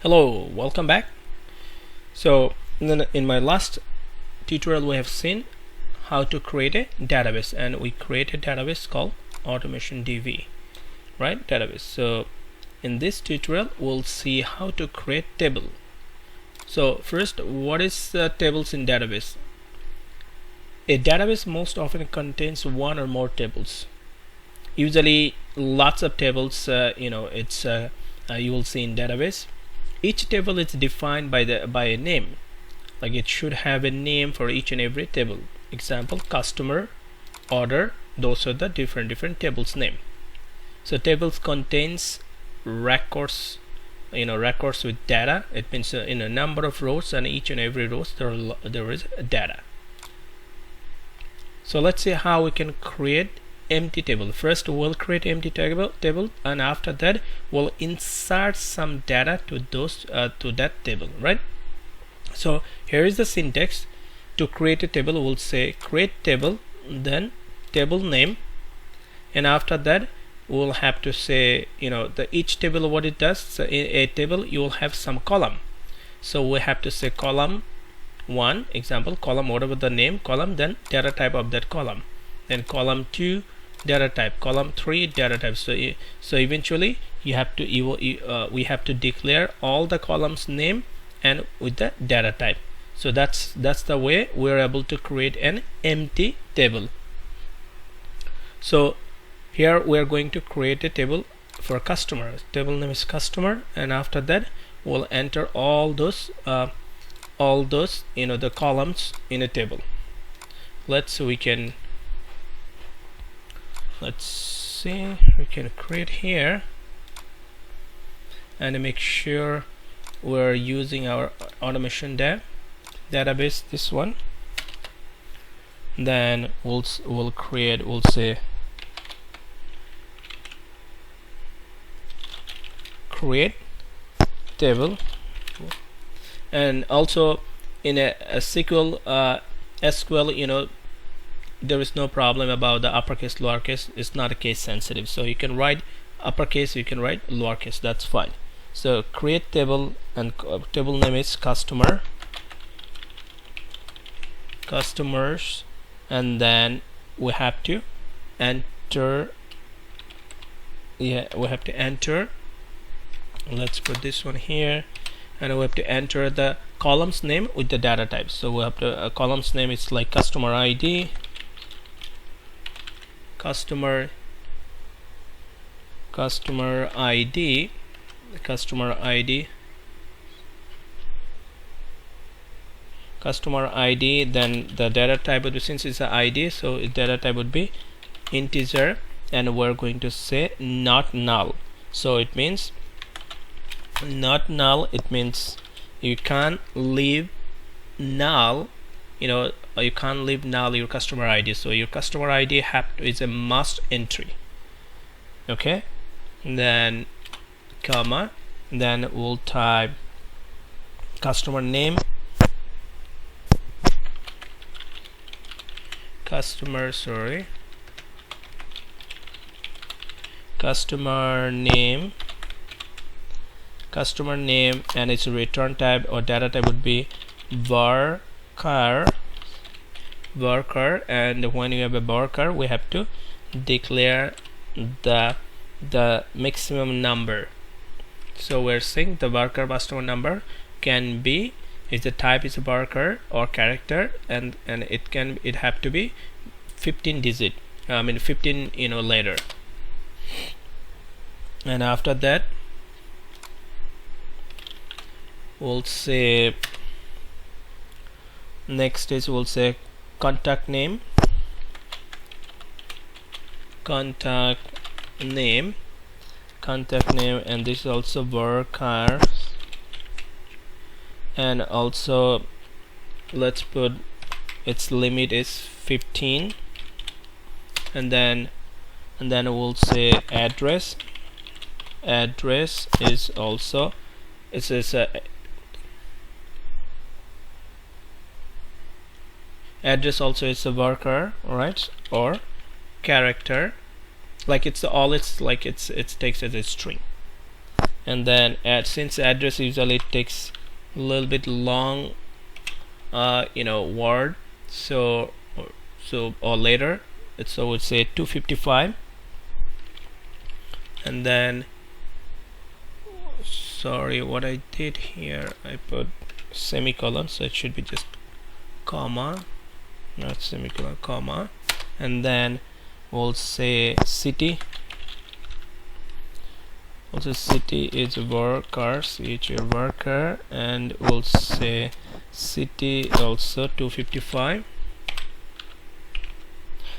Hello, welcome back. So in my last tutorial we have seen how to create a database, and we create a database called automation DB, right? Database. So in this tutorial we'll see how to create table. So first, what is tables in database? A database most often contains one or more tables, usually lots of tables. You will see in database. Each table is defined by a name, like it should have a name for each and every table. Example, customer, order, those are the different tables name. So tables contains records, records with data. It means in a number of rows, and each and every rows there is data. So let's see how we can create empty table. First we'll create empty table, and after that we'll insert some data to those to that table, right? So here is the syntax. To create a table, we'll say create table, then table name, and after that we'll have to say each table what it does. So in a table you will have some column, so we have to say column 1, example column, whatever the name, column, then data type of that column, then column 2 data type, column 3 data type. So eventually we have to declare all the columns name and with the data type. So that's the way we're able to create an empty table. So here we're going to create a table for customer. Table name is customer, and after that we'll enter all those the columns in a table. Let's see, we can create here and make sure we're using our automation database, this one. Then we'll say create table. And also in a SQL, there is no problem about the uppercase, lowercase. It's not a case sensitive, so you can write uppercase, you can write lowercase, that's fine. So create table, and table name is customers, and then we have to enter. Let's put this one here, and we have to enter the columns name with the data type. So we have to columns name is like customer ID, customer ID, then the data type would be, since it's an ID, so data type would be integer, and we're going to say not null. So it means not null, it means you can't leave null, you can't leave null your customer ID. So your customer ID is a must entry. Okay, then comma, then we'll type customer name, customer name, and its return type or data type would be varchar, and when you have a varchar, we have to declare the maximum number. So we're saying the varchar maximum number can be, if the type is a varchar or character, and it have to be 15 digit, 15 later. And after that we'll say, next is we'll say contact name, and this is also varchar, and also let's put its limit is 15, and then we'll say address is also, address also is a varchar, right, or character, like it takes as a string. and then since address usually takes a little bit long word, so or later, so we'll say 255, and then sorry, what I did here, I put semicolon, so it should be just comma, not semicolon, comma, and then we'll say city. Also city is worker, worker, and we'll say city also 255.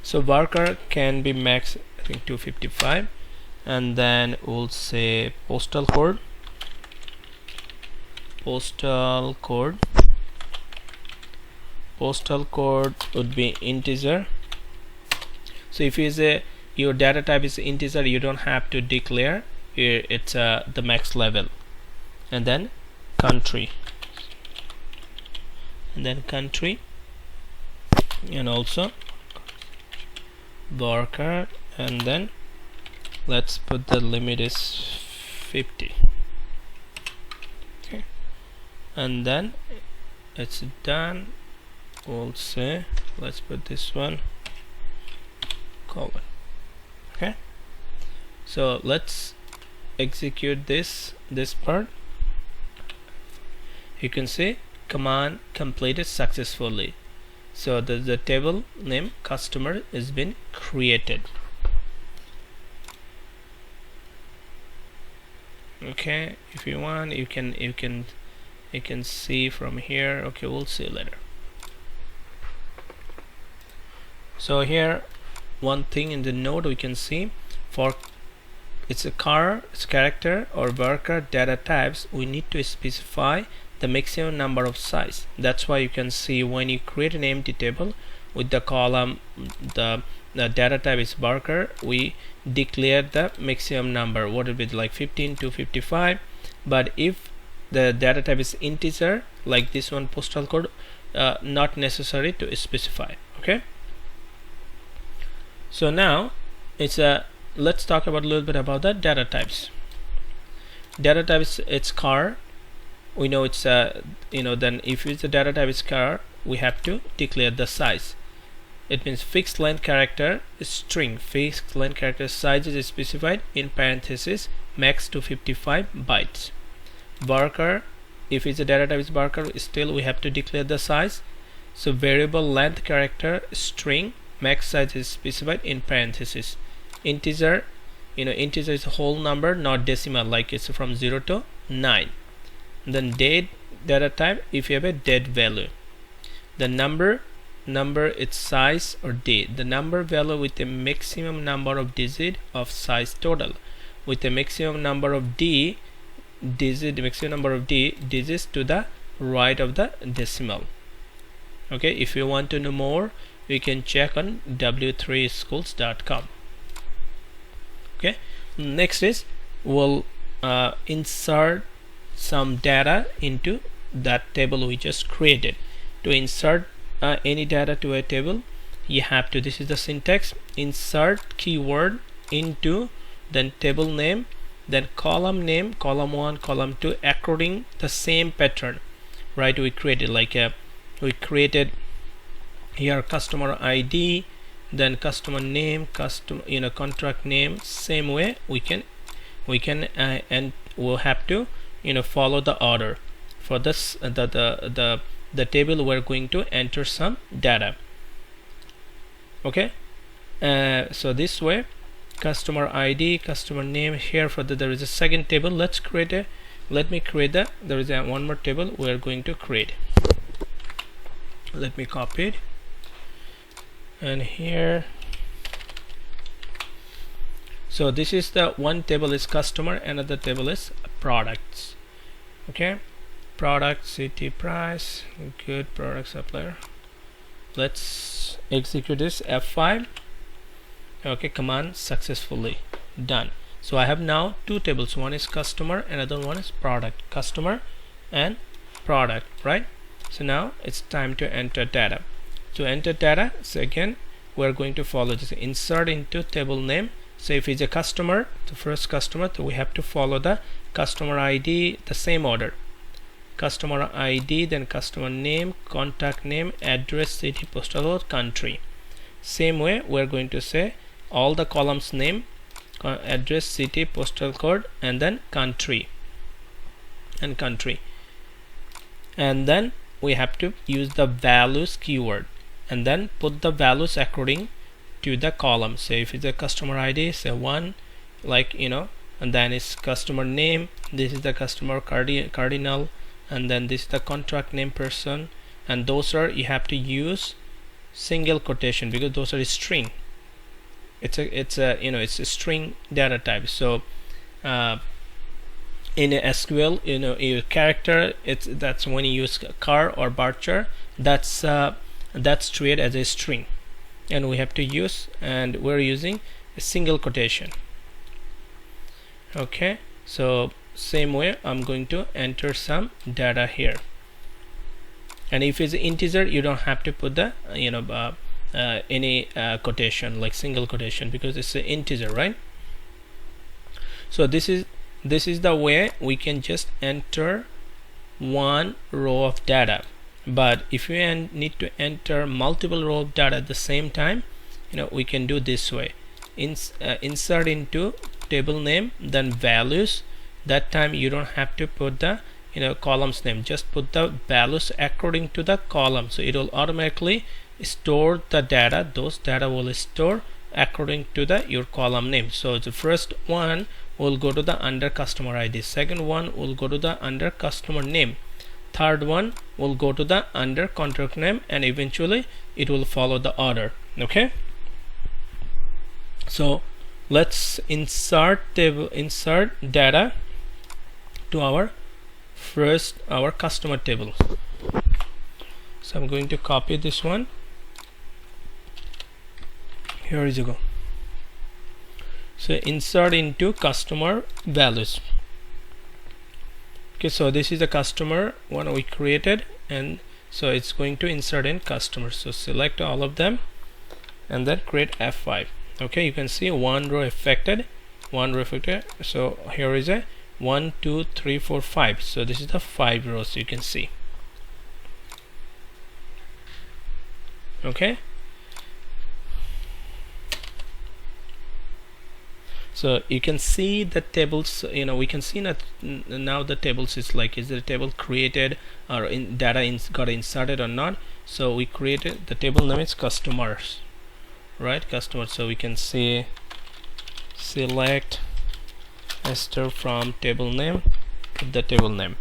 So worker can be max, I think 255, and then we'll say postal code. Postal code would be integer. So if your data type is integer, you don't have to declare. It's the max level. And then country, and also worker, and then let's put the limit is 50. Okay, and then it's done. We'll say let's put this one colon. Okay, so let's execute this part. You can see command completed successfully. So the table name customer has been created. Okay, if you want, you can see from here. Okay, we'll see later. So here, one thing in the node we can see, for it's a character or worker data types, we need to specify the maximum number of size. That's why you can see when you create an empty table with the column, the data type is worker, we declare the maximum number, what would be like 15 to 55. But if the data type is integer, like this one, postal code, not necessary to specify. Okay, so now it's let's talk about a little bit about the data types. Data types, it's car, we know it's then if it's a data type is car, we have to declare the size. It means fixed length character string, fixed length character size is specified in parentheses, max to 55 bytes. Worker, if it's a data type is worker, still we have to declare the size. So variable length character string, max size is specified in parentheses. Integer, integer is a whole number, not decimal, like it's from 0 to 9. Then date data type, if you have a date value. The number its size or date. The number value with the maximum number of digit of size total, with the maximum number of digits to the right of the decimal. Okay, if you want to know more, you can check on w3schools.com. Okay, next is we'll insert some data into that table we just created. To insert any data to a table, you have to, this is the syntax, insert keyword into then table name, then column name, column 1, column 2, according the same pattern, right? We created we created here customer ID, then customer name, contract name. Same way we can and we'll have to follow the order for this the table we're going to enter some data. Okay, so this way, customer ID, customer name. Here for there is a second table. Let me create there is one more table we are going to create. Let me copy it, and here, so this is the one table is customer, another table is products. Okay, product, city, price, good, product, supplier. Let's execute this F5. Okay, command successfully done. So I have now two tables, one is customer, another one is product. Customer and product, right? So now it's time to enter data. To enter data, so again we're going to follow this, insert into table name, So if it's a customer, the first customer, so we have to follow the customer ID, the same order. Customer ID, then customer name, contact name, address, city, postal code, country. Same way we're going to say all the columns name, address, city, postal code, and then country and country. And then we have to use the values keyword and then put the values according to the column. So if it's a customer ID, say 1, like and then it's customer name, this is the customer cardinal, and then this is the contract name person, and those are, you have to use single quotation because those are a string. It's a string data type. So in a SQL, your character, that's when you use car or varchar, that's treated as a string, and we have to use, and we're using a single quotation. Okay, so same way I'm going to enter some data here, and if it's integer, you don't have to put the any quotation like single quotation because it's an integer, right? So this is the way we can just enter one row of data. But if you need to enter multiple row of data at the same time, we can do this way. Insert into table name, then values. That time you don't have to put the columns name, just put the values according to the column, so it will automatically store the data. Those data will store according to your column name. So the first one will go to the under customer ID, second one will go to the under customer name, third one will go to the under contract name, and eventually it will follow the order. Okay, so let's insert data to our customer table. So I'm going to copy this one. Here you go. So insert into customer values. Okay, so this is the customer one we created, and so it's going to insert in customer. So select all of them and then create F5. Okay, you can see one row affected. So here is a 1 2 3 4 5. So this is the 5 rows you can see. Okay, so you can see the tables, we can see that now the tables is like, is the table created or data got inserted or not. So we created the table name is customers, right? Customers. So we can see select Esther from table name, put the table name.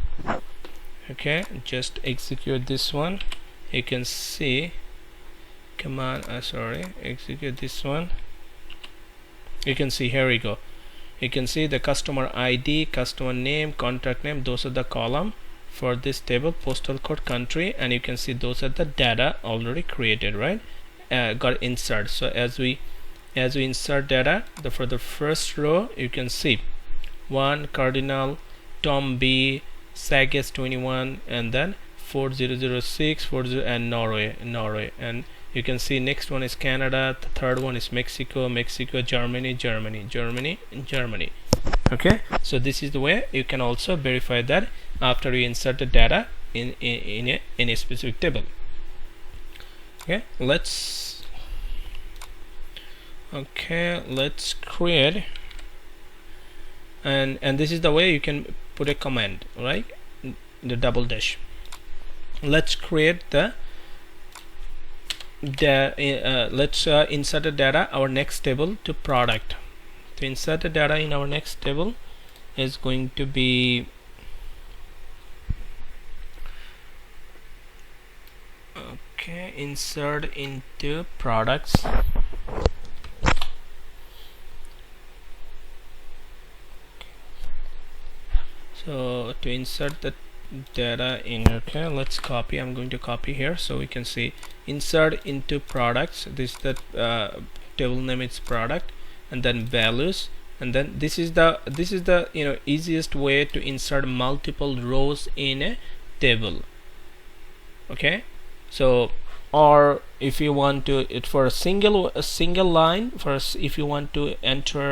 Okay, just execute this one. You can see execute this one. You can see, here we go. You can see the customer ID, customer name, contract name, those are the column for this table, postal code, country, and you can see those are the data already created, right? Got insert. So as we insert data, for the first row you can see 1 Cardinal, Tom B, Sagas 21, and then 4006, 40, and Norway, and you can see next one is Canada, the third one is Mexico, Germany. Okay, so this is the way you can also verify that after you insert the data in a specific table. Okay, let's create, and this is the way you can put a command, right? The double dash. Let's create let's insert the data our next table to product. To insert the data in our next table is going to be insert into products. So to insert the data in, let's copy. I'm going to copy here so we can see insert into products. This is the table name, it's product, and then values, and then this is the easiest way to insert multiple rows in a table. Okay, so or if you want to it for a single line, if you want to enter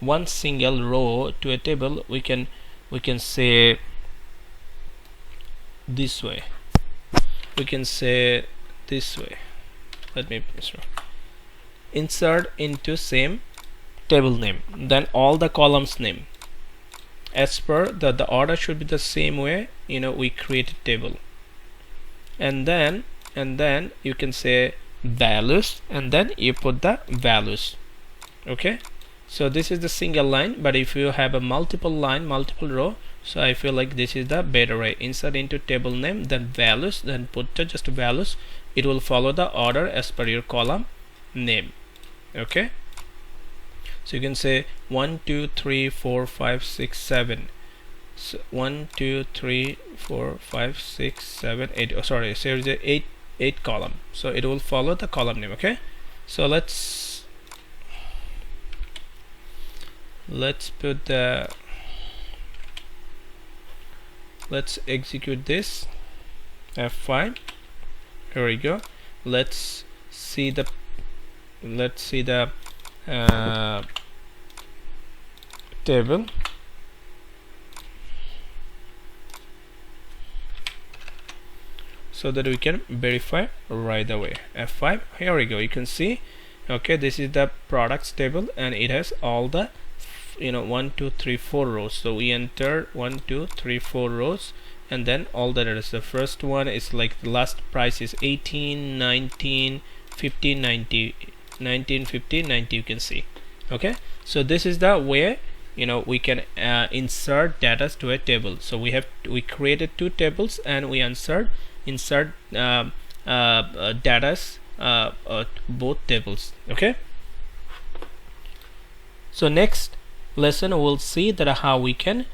one single row to a table, we can say this way. We can say this way. Let me insert into same table name, then all the columns name as per the order should be the same way we create a table. And then you can say values, and then you put the values. Okay, so this is the single line, but if you have a multiple line, multiple row, so I feel like this is the better way. Insert into table name, then values, then put just values. It will follow the order as per your column name. Okay, so you can say 1 2 3 4 5 6 7. So 1 2 3 4 5 6 7 8. Oh, sorry, so there is 8 column, so it will follow the column name. Okay, so let's put the let's execute this F5. Here we go. Let's see the table. So that we can verify right away. F5. Here we go. You can see. Okay, this is the products table, and it has all the 1 2 3 4 rows. So we enter 1 2 3 4 rows, and then all that is the first one is like the last price is 18 19 15 90 19 15 90. You can see. Okay, so this is the way we can insert data to a table. So we created two tables, and we insert data both tables. Okay, so next lesson we'll see that how we can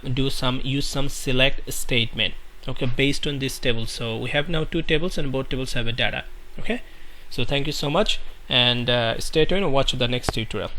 use some select statement, okay, based on this table. So we have now two tables, and both tables have a data. Okay, so thank you so much, and stay tuned and watch the next tutorial.